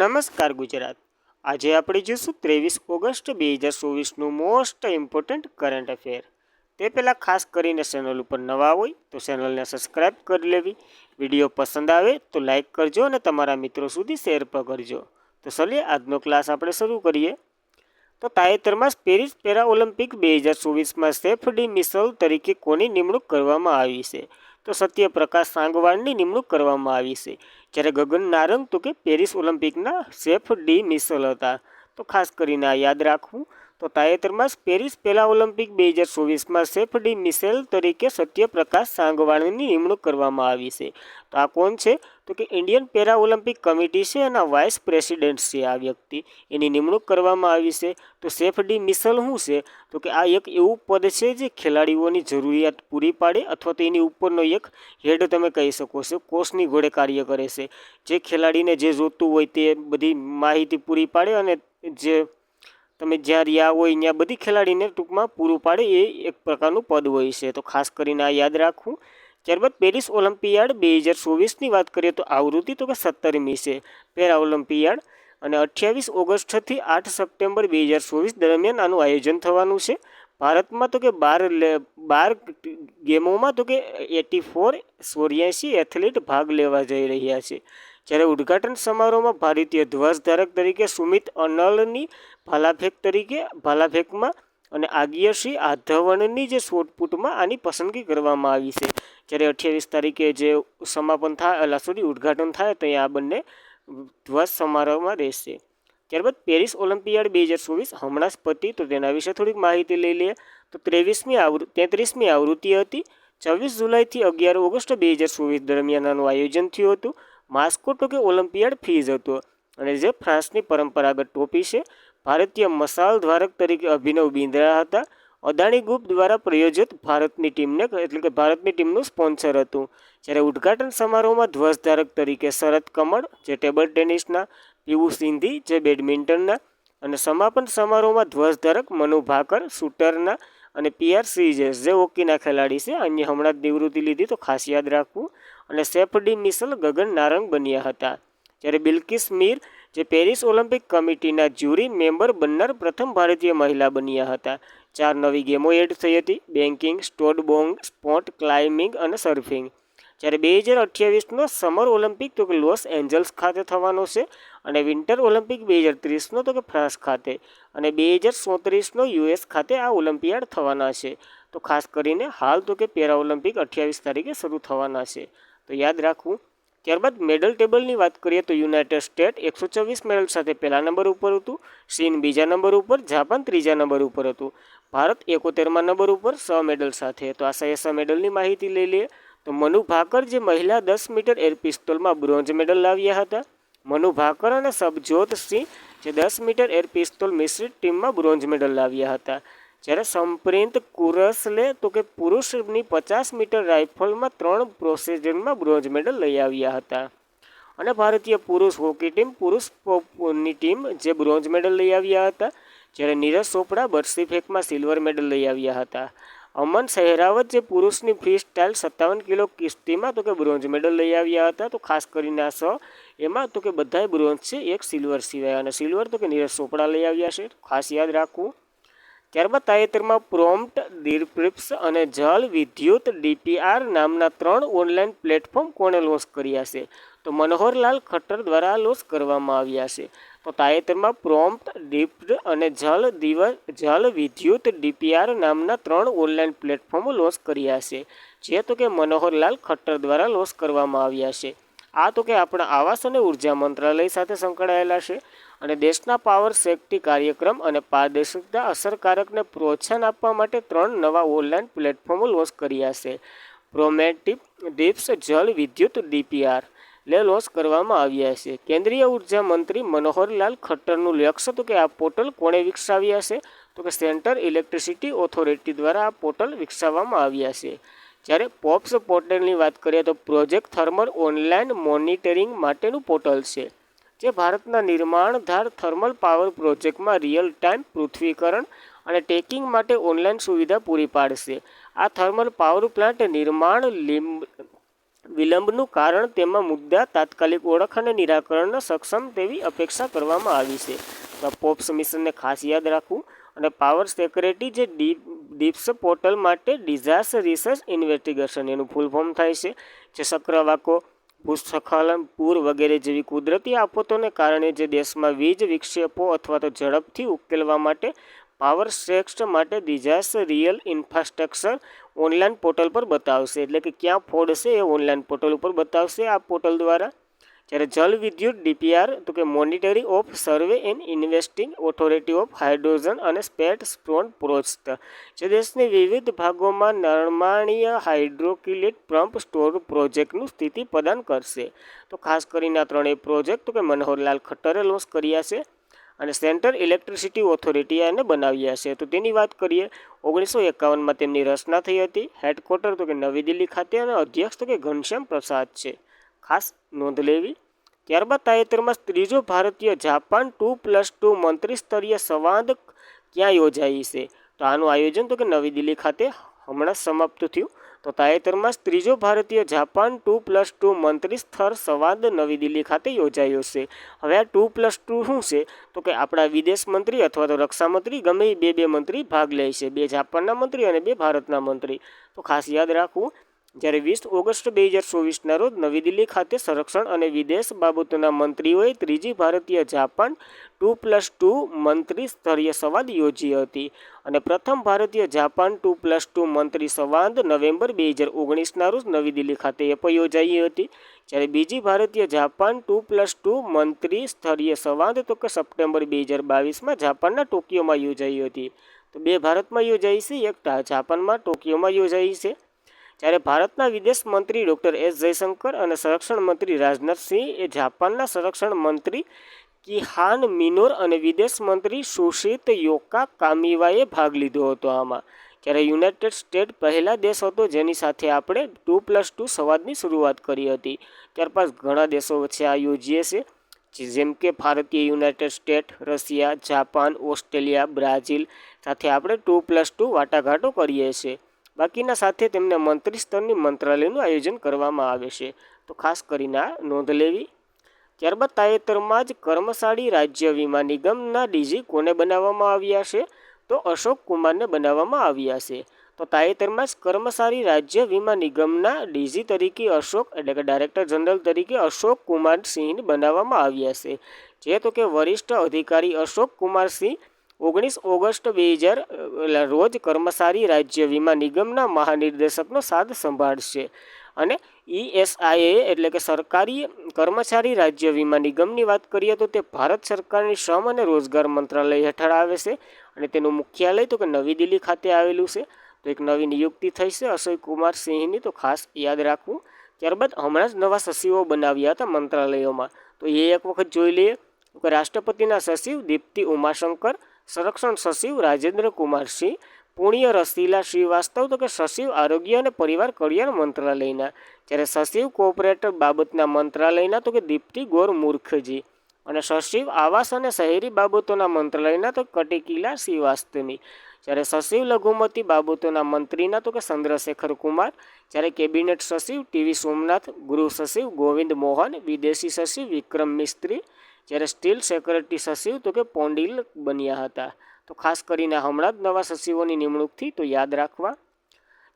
નમસ્કાર ગુજરાત। આજે આપણે જોઈશું 23 ઓગસ્ટ 2024નું મોસ્ટ ઇમ્પોર્ટન્ટ કરંટ અફેર। તે પહેલાં ખાસ કરીને ચેનલ ઉપર નવા હોય તો ચેનલને સબસ્ક્રાઈબ કરી લેવી, વિડીયો પસંદ આવે તો લાઇક કરજો અને તમારા મિત્રો સુધી શેર પણ કરજો। તો ચલીએ આજનો ક્લાસ આપણે શરૂ કરીએ। તો તાજેતરમાં જ પેરિસ પેરા ઓલિમ્પિક 2024માં સેફ ડી મિશેલ તરીકે કોની નિમણૂક કરવામાં આવી છે? તો સત્યપ્રકાશ સાંગવાણની નિમણૂક કરવામાં આવી છે। જ્યારે ગગન નારંગ તો કે પેરિસ ઓલિમ્પિકના સેફ ડી મિશેલ હતા। તો ખાસ કરીને આ યાદ રાખવું। તો તાજેતરમાં જ પેરિસ પેરા ઓલિમ્પિક 2024માં સેફ ડી મિશેલ તરીકે સત્યપ્રકાશ સાંગવાણની નિમણૂક કરવામાં આવી છે। તો આ કોણ છે? તો કે ઇન્ડિયન પેરા ઓલિમ્પિક કમિટી છે, એના વાઇસ પ્રેસિડેન્ટ છે આ વ્યક્તિ, એની નિમણૂક કરવામાં આવી છે। તો સેફ ડી મિશેલ શું છે? તો કે આ એક એવું પદ છે જે ખેલાડીઓની જરૂરિયાત પૂરી પાડે અથવા તો એની ઉપરનો એક હેડ તમે કહી શકો છો, કોચની ઘોડે કાર્ય કરે છે। જે ખેલાડીને જે જોતું હોય તે બધી માહિતી પૂરી પાડે અને જે તમે જ્યાં રહ્યા હોય ત્યાં બધી ખેલાડીને ટૂંકમાં પૂરું પાડે, એ એક પ્રકારનું પદ હોય છે। તો ખાસ કરીને આ યાદ રાખવું। ત્યારબાદ પેરિસ ઓલિમ્પિયાડ 2024ની વાત કરીએ તો આવૃત્તિ તો કે 17મી છે પેરા ઓલિમ્પિયાડ, અને 28 ઓગસ્ટથી 8 સપ્ટેમ્બર 2024 દરમિયાન આનું આયોજન થવાનું છે। ભારતમાં તો કે 12 ગેમોમાં તો કે 84 એથ્લીટ ભાગ લેવા જઈ રહ્યા છે। જ્યારે ઉદ્ઘાટન સમારોહમાં ભારતીય ધ્વજધારક તરીકે સુમિત અનલની ભાલાફેંકમાં અને આગિયસિંહ આધવનની જે શોટપુટમાં આની પસંદગી કરવામાં આવી છે। જ્યારે 28 તારીખે જે ઉદ્ઘાટન થાય તો અહીંયા આ બંને ધ્વજ સમારોહમાં રહેશે। ત્યારબાદ પેરિસ ઓલિમ્પિયાડ 2024 હમણાં જ પતી, તો તેના વિશે થોડીક માહિતી લઈ લઈએ। તો 33મી આવૃત્તિ હતી। 24 જુલાઈથી 11 ઓગસ્ટ 2024 દરમિયાન આનું આયોજન થયું હતું। માસ્કોટ તો કે ઓલિમ્પિયાડ ફીઝ હતો, અને જે ફ્રાન્સની પરંપરાગત ટોપી છે। ભારતીય મશાલ ધારક તરીકે અભિનવ બિંદ્રા હતા। અદાણી ગ્રુપ દ્વારા પ્રાયોજિત ભારતની ટીમનું સ્પોન્સર હતું। જ્યારે ઉદ્ઘાટન સમારોહમાં ધ્વજધારક તરીકે શરદ કમળ જે ટેબલ ટેનિસના, પીયુ સિંધી જે બેડમિન્ટનના, અને સમાપન સમારોહમાં ધ્વજધારક મનુ ભાકર શૂટરના, અને PR શ્રીજેશ જે હોકીના ખેલાડી છે, અન્ય હમણાં જ નિવૃત્તિ લીધી, તો ખાસ યાદ રાખવું। અને સેફ ડી મિશેલ ગગન નારંગ બન્યા હતા। જ્યારે બિલ્કિસ મીર જે પેરિસ ઓલિમ્પિક કમિટીના જ્યુરી મેમ્બર બનનાર પ્રથમ ભારતીય મહિલા બન્યા હતા। 4 નવી ગેમો એડ થઈ હતી: બેન્કિંગ, સ્ટોડબોંગ, સ્પોર્ટ ક્લાઇમ્બિંગ અને સર્ફિંગ। જ્યારે 2028નો સમર ઓલિમ્પિક તો કે લોસ એન્જલ્સ ખાતે થવાનો છે, અને વિન્ટર ઓલિમ્પિક 2030નો તો કે ફ્રાન્સ ખાતે, અને 2034નો US ખાતે આ ઓલિમ્પિયાડ થવાના છે। તો ખાસ કરીને હાલ તો કે પેરા ઓલિમ્પિક 28 તારીખે શરૂ થવાના છે, તો યાદ રાખવું। ત્યારબાદ મેડલ ટેબલની વાત કરીએ તો યુનાઇટેડ સ્ટેટ 124 મેડલ સાથે પહેલા નંબર ઉપર હતું, ચીન બીજા નંબર ઉપર, જાપાન ત્રીજા નંબર ઉપર હતું, ભારત 71મા નંબર ઉપર 6 મેડલ સાથે। તો આ 6 મેડલની માહિતી લઈ લઈએ। તો મનુ ભાકર જે મહિલા 10 મીટર એર પિસ્તોલમાં બ્રોન્ઝ મેડલ લાવ્યા હતા। મનુ ભાકર અને સબજોત સિંહ જે 10 મીટર એર પિસ્તોલ મિશ્રિત ટીમમાં બ્રોન્ઝ મેડલ લાવ્યા હતા। જ્યારે સંપ્રીત કુરસલે તો કે પુરુષની 50 મીટર રાઇફલમાં 3 પ્રોસેજનમાં બ્રોન્ઝ મેડલ લઈ આવ્યા હતા। અને ભારતીય પુરુષ હોકી પુરુષની ટીમ જે બ્રોન્ઝ મેડલ લઈ આવ્યા હતા। જ્યારે નીરજ ચોપડા બરછી ફેંકમાં સિલ્વર મેડલ લઈ આવ્યા હતા। અમન સહેરાવત જે પુરુષની ફ્રી સ્ટાઇલ 57 કિલો કુસ્તીમાં તો કે બ્રોન્ઝ મેડલ લઈ આવ્યા હતા। તો ખાસ કરીને આ 6 એમાં તો કે બધાય બ્રોન્ઝ છે, એક સિલ્વર સિવાય, અને સિલ્વર તો કે નીરજ ચોપડા લઈ આવ્યા છે, ખાસ યાદ રાખવું। ત્યારબાદ તાજેતરમાં પ્રોમ્પ્ટ, ડિસ્ક્રિપ્સ અને જલ વિદ્યુત DPR નામના 3 ઓનલાઈન પ્લેટફોર્મ કોણે લોન્ચ કર્યા છે? તો મનોહરલાલ ખટ્ટર દ્વારા લોન્ચ કરવામાં આવ્યા છે। તો તાજેતરમાં પ્રોમ્પ્ટ, ડિસ્ક્રિપ્સ અને જલ વિદ્યુત DPR નામના 3 ઓનલાઈન પ્લેટફોર્મ લોન્ચ કર્યા છે, જે તો કે મનોહરલાલ ખટ્ટર દ્વારા લોન્ચ કરવામાં આવ્યા છે। આ તો કે આપણા આવાસ અને ઉર્જા મંત્રાલય સાથે સંકળાયેલા છે, અને દેશના પાવર સેફ્ટી કાર્યક્રમ અને પારદર્શકતા અસરકારકને પ્રોત્સાહન આપવા માટે 3 નવા ઓનલાઈન પ્લેટફોર્મો લોન્ચ કર્યા છે। પ્રોમેટિવ, ડિસ્ક્રિપ્સ, જલ વિદ્યુત DPR લોન્ચ કરવામાં આવ્યા છે। કેન્દ્રીય ઉર્જા મંત્રી મનોહરલાલ ખટ્ટરનું લક્ષ્ય તો કે આ પોર્ટલ કોણે વિકસાવ્યા છે? તો કે સેન્ટ્રલ ઇલેક્ટ્રિસિટી ઓથોરિટી દ્વારા આ પોર્ટલ વિકસાવવામાં આવ્યા છે। જ્યારે પોપ્સ પોર્ટલની વાત કરીએ તો પ્રોજેક્ટ થર્મલ ઓનલાઈન મોનિટરિંગ માટેનું પોર્ટલ છે, જે ભારતના નિર્માણધાર થર્મલ પાવર પ્રોજેક્ટમાં રિયલ ટાઈમ પૃથ્વીકરણ અને ટ્રેકિંગ માટે ઓનલાઈન સુવિધા પૂરી પાડશે। આ થર્મલ પાવર પ્લાન્ટ નિર્માણ વિલંબનું કારણ તેમાં મુદ્દા તાત્કાલિક ઓળખ અને નિરાકરણને સક્ષમ તેવી અપેક્ષા કરવામાં આવી છે. તો આ પોપ્સ મિશનને ખાસ યાદ રાખવું. અને પાવર સેક્રેટરી જે ડીપ્સ પોર્ટલ માટે ડિઝાસ્ટર રિસર્ચ ઇન્વેસ્ટિગેશન એનું ફૂલ ફોર્મ થાય છે, જે ચક્રવાકો, ભૂસ્ખલન, પૂર વગેરે જેવી કુદરતી આફતોને કારણે જે દેશમાં વીજ વિક્ષેપો અથવા તો ઝડપથી ઉકેલવા માટે પાવર શ્રેષ્ઠ માટે disaster real infrastructure online portal પર બતાવશે. એટલે કે ક્યાં ફોડ છે એ ઓનલાઈન પોર્ટલ ઉપર બતાવશે આ પોર્ટલ દ્વારા. જ્યારે જલ વિદ્યુત ડીપીઆર તો કે monetary of survey and investing authority of hydrogen અને સ્પેસ સ્ટોન પ્રોજેક્ટ જે દેશની વિવિધ ભાગોમાં નરમાણીય હાઇડ્રોક્સિલેટ પંપ સ્ટોર પ્રોજેક્ટનું સ્થિતિ પ્રદાન કરશે. તો ખાસ કરીને આ ત્રણેય પ્રોજેક્ટ તો કે મનોહરલાલ ખટ્ટરે લોન્ચ કર્યા છે અને સેન્ટ્રલ ઇલેક્ટ્રિસિટી ઓથોરિટી એને બનાવ્યા છે. તો તેની વાત કરીએ, 1951માં તેમની રચના થઈ હતી. હેડક્વાર્ટર તો કે નવી દિલ્હી ખાતે અને અધ્યક્ષ તો કે ઘનશ્યામ પ્રસાદ છે. ખાસ નોંધ લેવી. ત્યારબાદ તાજેતરમાં ત્રીજો ભારતીય જાપાન 2+2 મંત્રી સ્તરીય સંવાદ ક્યાં યોજાઈ છે? તો આનું આયોજન તો કે નવી દિલ્હી ખાતે હમણાં સમાપ્ત થયું. તો તાજેતરમાં ત્રીજો ભારતીય જાપાન 2+2 મંત્રી સ્તર સંવાદ નવી દિલ્હી ખાતે યોજાયો છે. હવે આ 2+2 શું છે? તો કે આપણા વિદેશ મંત્રી અથવા તો રક્ષા મંત્રી ગમે એ બે મંત્રી ભાગ લે છે. 2 જાપાનના મંત્રી અને 2 ભારતના મંત્રી. તો ખાસ યાદ રાખવું. જ્યારે 20 ઓગસ્ટ 2024ના રોજ નવી દિલ્હી ખાતે સંરક્ષણ અને વિદેશ બાબતોના મંત્રીઓએ ત્રીજી ભારતીય જાપાન 2+2 મંત્રી સ્તરીય સંવાદ યોજી હતી. અને પ્રથમ ભારતીય જાપાન 2+2 મંત્રી સંવાદ નવેમ્બર 2019ના રોજ નવી દિલ્હી ખાતે એ પણ યોજાઈ હતી. જ્યારે બીજી ભારતીય જાપાન 2+2 મંત્રી સ્તરીય સંવાદ તો કે સપ્ટેમ્બર 2022માં જાપાનના ટોક્યોમાં યોજાઈ હતી. તો 2 ભારતમાં યોજાઈ છે, 1 જાપાનમાં ટોક્યોમાં યોજાઈ છે. જ્યારે ભારતના વિદેશ મંત્રી ડૉક્ટર એસ જયશંકર અને સંરક્ષણ મંત્રી રાજનાથસિંહ એ જાપાનના સંરક્ષણ મંત્રી કિહાન મિનોર અને વિદેશ મંત્રી સુશીત યોકા કામિવાએ ભાગ લીધો હતો આમાં. જ્યારે યુનાઇટેડ સ્ટેટ પહેલા દેશ હતો જેની સાથે આપણે 2+2 સંવાદની શરૂઆત કરી હતી. ત્યારબાદ ઘણા દેશો વચ્ચે આ યોજીએ છે, જેમ કે ભારતીય United state, Russia, Japan, Australia, Brazil સાથે આપણે 2+2 વાટાઘાટો કરીએ છીએ. બાકીના સાથે તેમને મંત્રી સ્તરની મંત્રાલયનું આયોજન કરવામાં આવે છે. તો ખાસ કરીને આ નોંધ લેવી. ત્યારબાદ તાજેતરમાં જ કર્મચારી રાજ્ય વીમા નિગમના ડીજી કોને બનાવવામાં આવ્યા છે? તો અશોક કુમારને બનાવવામાં આવ્યા છે. તો તાજેતરમાં જ કર્મચારી રાજ્ય વીમા નિગમના ડીજી તરીકે અશોક એટલે કે ડાયરેક્ટર જનરલ તરીકે અશોક કુમાર સિંહને બનાવવામાં આવ્યા છે. જે તો કે વરિષ્ઠ અધિકારી અશોક કુમાર સિંહ 19 ઓગસ્ટ 2000 રોજ કર્મચારી રાજ્ય વીમા નિગમના મહાનિર્દેશકનો સાદ સંભાળશે. અને ESIA એટલે કે સરકારી કર્મચારી રાજ્ય વીમા નિગમની વાત કરીએ તો તે ભારત સરકારની શ્રમ અને રોજગાર મંત્રાલય હેઠળ આવે છે. અને તેનું મુખ્યાલય તો કે નવી દિલ્હી ખાતે આવેલું છે. તો એક નવી નિયુક્તિ થઈ છે અશોક કુમાર સિંહની, તો ખાસ યાદ રાખવું. ત્યારબાદ હમણાં જ નવા સચિવો બનાવ્યા હતા મંત્રાલયોમાં, તો એ એક વખત જોઈ લઈએ. તો રાષ્ટ્રપતિના સચિવ દીપ્તિ ઉમાશંકર, સંરક્ષણ સચિવ રાજેન્દ્ર કુમાર સિંહ, પુણ્ય રસીલા શ્રીવાસ્તવ તો કે સચિવ આરોગ્ય અને પરિવાર કલ્યાણ મંત્રાલયના. જ્યારે સચિવ કોઓપરેટર બાબતના મંત્રાલયના તો કે દીપ્તિ ગોર મૂર્ખજી. અને સચિવ આવાસ અને શહેરી બાબતોના મંત્રાલયના તો કટિકિલા શ્રીવાસ્તવની. જ્યારે સચિવ લઘુમતી બાબતોના મંત્રીના તો કે ચંદ્રશેખર કુમાર. જ્યારે કેબિનેટ સચિવ ટીવી સોમનાથ, ગૃહ સચિવ ગોવિંદ મોહન, વિદેશી સચિવ વિક્રમ મિસ્ત્રી. જ્યારે સ્ટીલ સેક્રેટરી સચિવ તો કે પોંડિલ બન્યા હતા. તો ખાસ કરીને હમણાં જ નવા સચિવોની નિમણૂકથી તો યાદ રાખવા.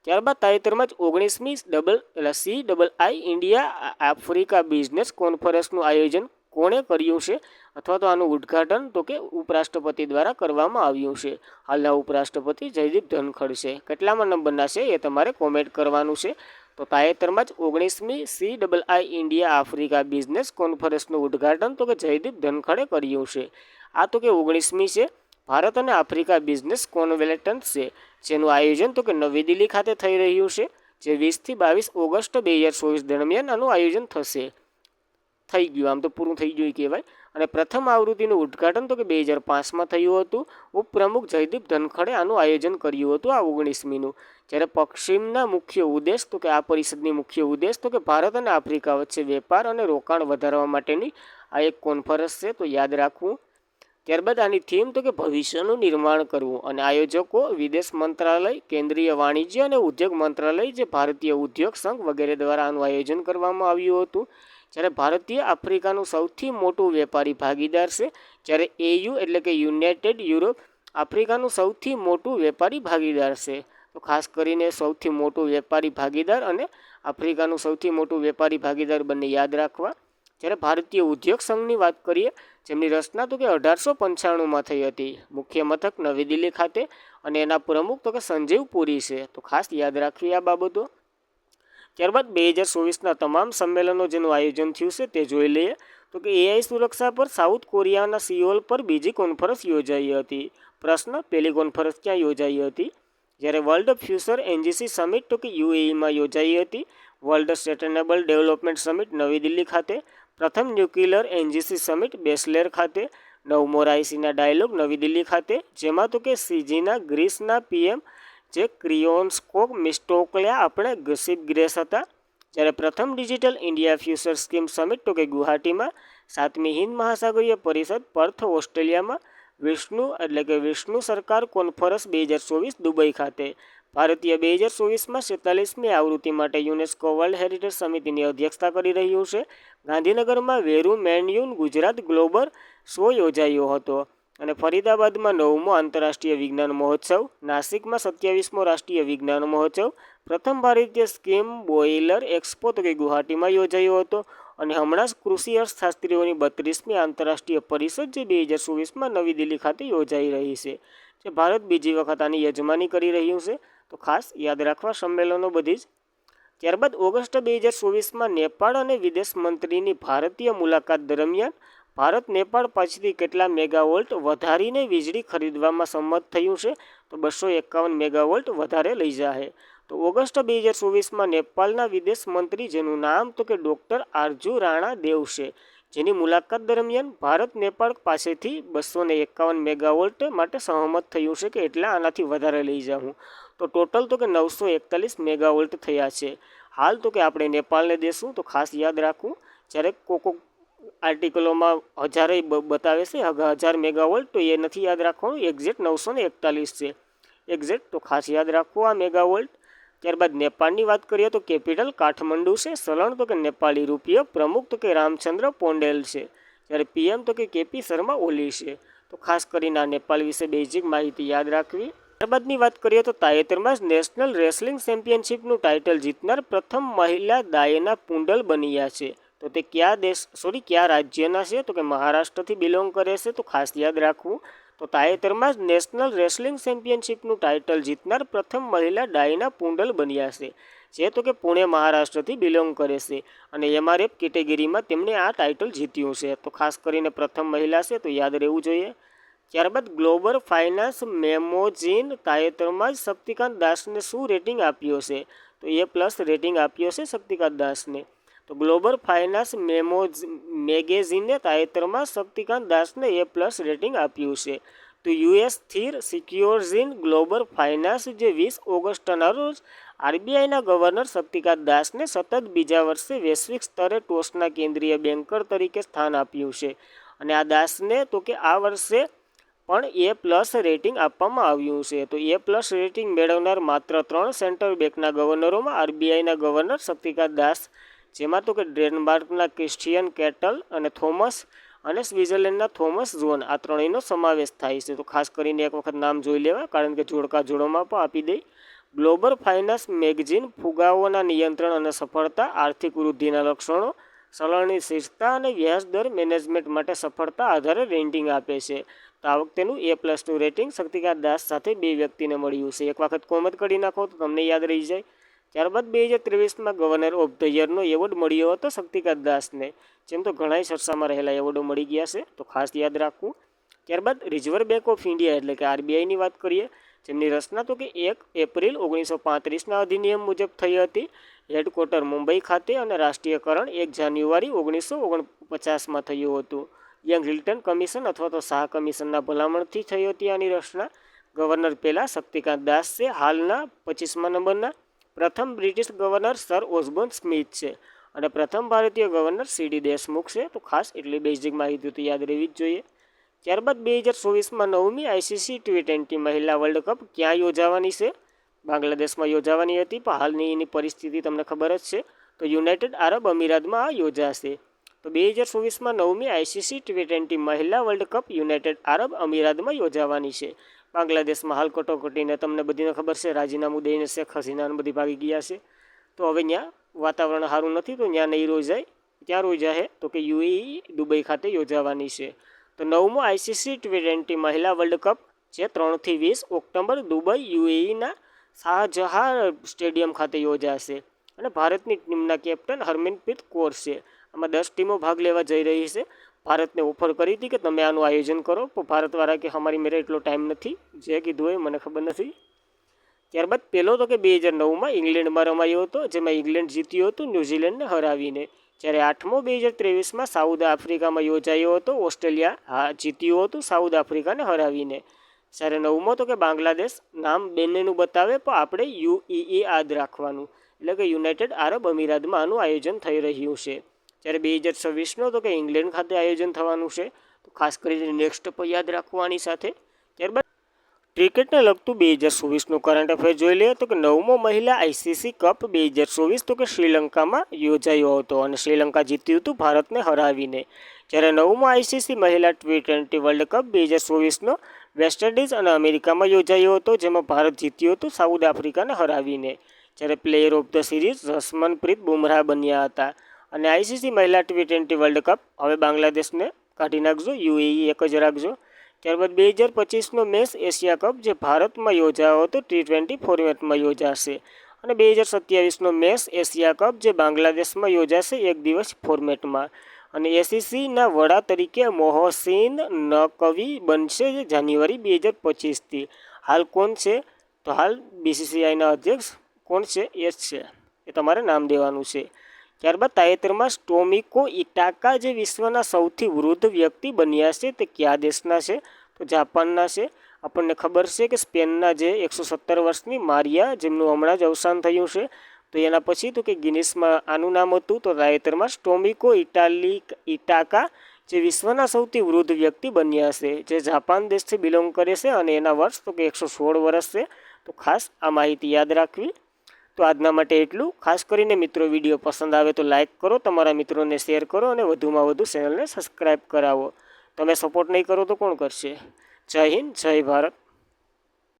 ત્યારબાદ તાજેતરમાં જ 19મી CII ઇન્ડિયા આફ્રિકા બિઝનેસ કોન્ફરન્સનું આયોજન કોણે કર્યું છે અથવા તો આનું ઉદ્ઘાટન તો કે ઉપરાષ્ટ્રપતિ દ્વારા કરવામાં આવ્યું છે. હાલના ઉપરાષ્ટ્રપતિ જયદીપ ધનખડ છે. કેટલામાં નંબરના છે એ તમારે કોમેન્ટ કરવાનું છે. તો તાજેતરમાં જ 19મી CII ઇન્ડિયા આફ્રિકા બિઝનેસ કોન્ફરન્સનું ઉદ્ઘાટન તો કે જયદીપ ધનખડે કર્યું છે. આ તો કે 19મી છે ભારત અને આફ્રિકા બિઝનેસ કોન્વેલેટન્સ છે, જેનું આયોજન તો કે નવી દિલ્હી ખાતે થઈ રહ્યું છે. જે 20થી 22 ઓગસ્ટ 2024 દરમિયાન આનું આયોજન થશે. થઈ ગયું, આમ તો પૂરું થઈ ગયું કહેવાય. અને પ્રથમ આવૃત્તિનું ઉદ્ઘાટન તો કે 2005માં થયું હતું. ઉપપ્રમુખ જયદીપ ધનખડે આનું આયોજન કર્યું હતું આ 19મીનું. જ્યારે પશ્ચિમના મુખ્ય ઉદ્દેશ તો કે આ પરિષદની મુખ્ય ઉદ્દેશ તો કે ભારત અને આફ્રિકા વચ્ચે વેપાર અને રોકાણ વધારવા માટેની આ એક કોન્ફરન્સ છે, તો યાદ રાખવું. ત્યારબાદ આની થીમ તો કે ભવિષ્યનું નિર્માણ કરવું, અને આયોજકો વિદેશ મંત્રાલય, કેન્દ્રીય વાણિજ્ય અને ઉદ્યોગ મંત્રાલય, જે ભારતીય ઉદ્યોગ સંઘ વગેરે દ્વારા આનું આયોજન કરવામાં આવ્યું હતું. જ્યારે ભારતીય આફ્રિકાનું સૌથી મોટું વેપારી ભાગીદાર છે, જ્યારે એયુ એટલે કે યુનાઇટેડ યુરોપ આફ્રિકાનું સૌથી મોટું વેપારી ભાગીદાર છે. તો ખાસ કરીને સૌથી મોટું વેપારી ભાગીદાર અને આફ્રિકાનું સૌથી મોટું વેપારી ભાગીદાર બંને યાદ રાખવા. જ્યારે ભારતીય ઉદ્યોગ સંઘની વાત કરીએ, જેમની રચના તો કે 1895માં થઈ હતી. મુખ્ય મથક નવી દિલ્હી ખાતે, અને એના પ્રમુખ તો કે સંજીવ પુરી છે. તો ખાસ યાદ રાખવી આ બાબતો. ત્યારબાદ 2024ના તમામ સંમેલનો જેનું આયોજન થયું છે તે જોઈ લઈએ. તો કે એઆઈ સુરક્ષા પર સાઉથ કોરિયાના સિયોલ પર બીજી કોન્ફરન્સ યોજાઈ હતી. પ્રશ્ન, પહેલી કોન્ફરન્સ ક્યાં યોજાઈ હતી? જ્યારે વર્લ્ડ ફ્યુચર એનજીસી સમિટ તો કે યુએઈમાં યોજાઈ હતી. વર્લ્ડ સસ્ટેનેબલ ડેવલપમેન્ટ સમિટ નવી દિલ્હી ખાતે. પ્રથમ ન્યુક્લિયર એનજીસી સમિટ બેસલેર ખાતે. નવમો રાયસીના ડાયલોગ નવી દિલ્હી ખાતે, જેમાં તો કે સીજીના ગ્રીસના પીએમ જે ક્રિયોન્સ્કોક મિસ્ટોકલ્યા આપણે ગસીપ ગ્રેસ હતા. જ્યારે પ્રથમ digital India future scheme summit તો કે ગુવાહાટીમાં. 7મી હિન્દ મહાસાગરીય પરિષદ પર્થ ઓસ્ટ્રેલિયામાં. વિષ્ણુ સરકાર કોન્ફરન્સ 2024 દુબઈ ખાતે. ભારતીય 2024માં 47મી આવૃત્તિ માટે યુનેસ્કો વર્લ્ડ હેરિટેજ સમિતિની અધ્યક્ષતા કરી રહ્યું છે. ગાંધીનગરમાં વેરુ મેન્યુન ગુજરાત ગ્લોબલ શો યોજાયો હતો. અને ફરીદાબાદમાં 9મો આંતરરાષ્ટ્રીય વિજ્ઞાન મહોત્સવ. નાસિકમાં 27મો રાષ્ટ્રીય વિજ્ઞાન મહોત્સવ. પ્રથમ ભારતીય સ્કીમ બોઇલર એક્સપો તો કે ગુવાહાટીમાં યોજાયો હતો. અને હમણાં જ કૃષિ અર્થશાસ્ત્રીઓની 32મી આંતરરાષ્ટ્રીય પરિષદ જે 2024માં નવી દિલ્હી ખાતે યોજાઈ રહી છે, જે ભારત બીજી વખત આની યજમાની કરી રહ્યું છે. તો ખાસ યાદ રાખવા સંમેલનો બધી જ. ત્યારબાદ ઓગસ્ટ 2024માં નેપાળ અને વિદેશ મંત્રીની ભારતીય મુલાકાત દરમિયાન ભારત નેપાળ પાસેથી કેટલા મેગાવોલ્ટ વધારીને વીજળી ખરીદવામાં સંમત થયું છે? તો 251 મેગાવોલ્ટ વધારે લઈ જાય. તો ઓગસ્ટ 2024માં નેપાળના વિદેશ મંત્રી, જેનું નામ તો કે ડૉક્ટર આરજુ રાણા દેવ છે, જેની મુલાકાત દરમિયાન ભારત નેપાળ પાસેથી 251 મેગાવોલ્ટ માટે સહમત થયું છે કે એટલા આનાથી વધારે લઈ જાઉં. તો ટોટલ તો કે 941 મેગાવોલ્ટ થયા છે. હાલ તો કે આપણે નેપાળને દેશું, તો ખાસ યાદ રાખવું. જ્યારે કોકો આર્ટિકલોમાં હજારે બતાવે છે 1000 મેગાવોલ્ટ, તો એ નથી યાદ રાખવાનું. એક્ઝેક્ટ 941 છે એક્ઝેક્ટ. તો ખાસ યાદ રાખવું આ મેગાવોલ્ટ. ત્યારબાદ નેપાળની વાત કરીએ તો કેપિટલ કાઠમંડુ છે. ચલણ તો કે નેપાળી રૂપિયો. પ્રમુખ તો કે રામચંદ્ર પોંડેલ છે. જ્યારે પીએમ તો કે કેપી શર્મા ઓલી છે. તો ખાસ કરીને આ નેપાળ વિશે બેઝિક માહિતી યાદ રાખવી. ત્યારબાદની વાત કરીએ તો તાજેતરમાં જ નેશનલ રેસલિંગ ચેમ્પિયનશિપનું ટાઇટલ જીતનાર પ્રથમ મહિલા દાયના પુંડલ બન્યા છે. તો તે કયા રાજ્યના છે? તો કે મહારાષ્ટ્રથી બિલોંગ કરે છે. તો ખાસ યાદ રાખવું. તો તાજેતરમાં જ નેશનલ રેસલિંગ ચેમ્પિયનશિપનું ટાઇટલ જીતનાર પ્રથમ મહિલા ડાયના પુંડલ બન્યા છે, જે તો કે પુણે મહારાષ્ટ્રથી બિલોંગ કરે છે. અને એમઆરએફ કેટેગરીમાં તેમણે આ ટાઇટલ જીત્યું છે. તો ખાસ કરીને પ્રથમ મહિલા છે, તો યાદ રહેવું જોઈએ. ત્યારબાદ ગ્લોબલ ફાઇનાન્સ મેમોજીન તાજેતરમાં જ શક્તિકાંત દાસને શું રેટિંગ આપ્યો છે? તો A+ રેટિંગ આપ્યો છે શક્તિકાંત દાસને. તો ગ્લોબલ ફાઇનાન્સ મેગેઝિને તાજેતરમાં શક્તિકાંત દાસને A+ રેટિંગ આપ્યું છે. તો યુએસ સ્થિર સિક્યોર્સ ગ્લોબલ ફાઇનાન્સ જે 20 ઓગસ્ટના રોજ આરબીઆઈના ગવર્નર શક્તિકાંત દાસને સતત બીજા વર્ષે વૈશ્વિક સ્તરે ટોચના કેન્દ્રીય બેન્કર તરીકે સ્થાન આપ્યું છે. અને આ દાસને તો કે આ વર્ષે પણ A+ રેટિંગ આપવામાં આવ્યું છે. તો A+ રેટિંગ મેળવનાર માત્ર 3 સેન્ટ્રલ બેંકના ગવર્નરોમાં આરબીઆઈના ગવર્નર શક્તિકાંત દાસ, જેમાં તો કે ડેનમાર્કના ક્રિસ્ટિયન કેટલ અને થોમસ, અને સ્વિટ્ઝરલેન્ડના થોમસ ઝોન, આ ત્રણેયનો સમાવેશ થાય છે. તો ખાસ કરીને એક વખત નામ જોઈ લેવા, કારણ કે જોડકા જોડોમાં પણ આપી દઈ. ગ્લોબલ ફાઇનાન્સ મેગઝીન ફુગાઓના નિયંત્રણ અને સફળતા, આર્થિક વૃદ્ધિના લક્ષણો, ચલણની સ્થિરતા અને વ્યાજ દર મેનેજમેન્ટ માટે સફળતા આધારે રેટિંગ આપે છે. તો આ વખતેનું A+નું રેટિંગ શક્તિકાંત દાસ સાથે 2 વ્યક્તિને મળ્યું છે. એક વખત કોમેન્ટ કરી નાખો તો તમને યાદ રહી જાય. ત્યારબાદ 2023માં ગવર્નર ઓફ ધ યરનો એવોર્ડ મળ્યો હતો શક્તિકાંત દાસને. જેમ તો ઘણા ચર્ચામાં રહેલા એવોર્ડો મળી ગયા છે, તો ખાસ યાદ રાખવું. ત્યારબાદ રિઝર્વ બેંક ઓફ ઇન્ડિયા એટલે કે આરબીઆઈની વાત કરીએ, જેમની રચના તો કે 1 એપ્રિલ 1935ના અધિનિયમ મુજબ થઈ હતી. હેડક્વાર્ટર મુંબઈ ખાતે, અને રાષ્ટ્રીયકરણ 1 જાન્યુઆરી 1949માં થયું હતું. યંગ હિલ્ટન કમિશન અથવા તો શાહ કમિશનના ભલામણથી થઈ હતી આની રચના. ગવર્નર પહેલાં શક્તિકાંત દાસ છે. હાલના 25મા નંબરના. પ્રથમ British governor sir Osborne Smith છે. અને પ્રથમ ભારતીય ગવર્નર સીડી દેશમુખ છે. તો ખાસ એટલી બેઝિક માહિતી તો યાદ રહેવી જ જોઈએ. ત્યારબાદ 2024માં 9મી ICC T20 મહિલા વર્લ્ડ કપ ક્યાં યોજાવાની છે? બાંગ્લાદેશમાં યોજાવાની હતી, પણ હાલની એની પરિસ્થિતિ તમને ખબર જ છે, તો યુનાઇટેડ આરબ અમીરાતમાં આ યોજાશે. તો 2024માં 9મી ICC T20 મહિલા વર્લ્ડ કપ યુનાઇટેડ આરબ અમીરાતમાં યોજાવાની છે. બાંગ્લાદેશમાં હાલ કટોકટીને તમને બધીને ખબર છે, રાજીનામું દઈને શેખ હસીનાને બધી ભાગી ગયા છે. તો હવે ત્યાં વાતાવરણ સારું નથી, તો ત્યાં નહીં રોજાય. ક્યાં રોજાશે? તો કે UAE દુબઈ ખાતે યોજાવાની છે. તો 9મો ICC T20 મહિલા વર્લ્ડ કપ જે 3 થી 20 ઓક્ટોબર દુબઈ UAEના શાહજહાં સ્ટેડિયમ ખાતે યોજાશે. અને ભારતની ટીમના કેપ્ટન હરમનપ્રીત કૌર છે. આમાં 10 ટીમો ભાગ લેવા જઈ રહી છે. ભારતને ઓફર કરી હતી કે તમે આનું આયોજન કરો, પણ ભારતવાળા કે અમારી મેરે એટલો ટાઈમ નથી. જે કીધું હોય મને ખબર નથી. ત્યારબાદ પહેલો તો કે 2009માં ઇંગ્લેન્ડમાં રમાયો હતો, જેમાં ઇંગ્લેન્ડ જીત્યું હતું ન્યૂઝીલેન્ડને હરાવીને. જ્યારે 8મો 2023માં સાઉથ આફ્રિકામાં યોજાયો હતો, ઓસ્ટ્રેલિયા જીત્યું હતું સાઉથ આફ્રિકાને હરાવીને. જ્યારે 9મો તો કે બાંગ્લાદેશ, નામ બંનેનું બતાવે પણ આપણે UAE યાદ રાખવાનું, એટલે કે યુનાઇટેડ આરબ અમીરાતમાં આનું આયોજન થઈ રહ્યું છે. જ્યારે 2026નો તો કે ઇંગ્લેન્ડ ખાતે આયોજન થવાનું છે, તો ખાસ કરીને નેક્સ્ટ પણ યાદ રાખવાની સાથે. ત્યારબાદ ક્રિકેટને લગતું 2024નું કરંટ અફેર જોઈ લઈએ તો કે 9મો મહિલા ICC કપ 2024 તો કે શ્રીલંકામાં યોજાયો હતો અને શ્રીલંકા જીત્યું હતું ભારતને હરાવીને. જ્યારે 9મો ICC મહિલા T20 વર્લ્ડ કપ 2024નો વેસ્ટ ઇન્ડિઝ અને અમેરિકામાં યોજાયો હતો, જેમાં ભારત જીત્યું હતું સાઉથ આફ્રિકાને હરાવીને. જ્યારે player of the series Jasmanpreet Bumrah બન્યા હતા. અને ICC મહિલા T20 વર્લ્ડ કપ હવે બાંગ્લાદેશને કાઢી નાખજો, UAE એક જ રાખજો. ત્યારબાદ 2025નો મેચ એશિયા કપ જે ભારતમાં યોજાયો હતો T20 ફોર્મેટમાં યોજાશે. અને 2027નો મેચ એશિયા કપ જે બાંગ્લાદેશમાં યોજાશે એક દિવસ ફોર્મેટમાં. અને ACCના વડા તરીકે મોહસિન નકવી બનશે જે જાન્યુઆરી 2025થી. હાલ કોણ છે? તો હાલ BCCIના અધ્યક્ષ કોણ છે? એ જ છે, એ તમારે નામ દેવાનું છે. ત્યારબાદ તાજેતરમાં ટોમિકો ઇટાકા જે વિશ્વના સૌથી વૃદ્ધ વ્યક્તિ બન્યા છે, તે કયા દેશના છે? તો જાપાનના છે. આપણને ખબર છે કે સ્પેનના જે 117 વર્ષની મારિયા, જેમનું હમણાં જ અવસાન થયું છે, તો એના પછી તો કે ગિનિસમાં આનું નામ હતું. તો તાજેતરમાં ટોમિકો ઇટાકા જે વિશ્વના સૌથી વૃદ્ધ વ્યક્તિ બન્યા છે, જે જાપાન દેશથી બિલોંગ કરે છે અને એના વર્ષ તો કે 116 વર્ષ છે. તો ખાસ આ માહિતી યાદ રાખવી. તો આજના માટે એટલું. ખાસ કરીને મિત્રો વિડીયો પસંદ આવે તો લાઇક કરો, તમારા મિત્રોને શેર કરો અને વધુમાં વધુ ચેનલને સબસ્ક્રાઈબ કરાવો. તમે સપોર્ટ નહીં કરો તો કોણ કરશે? જય હિન્દ, જય ભારત.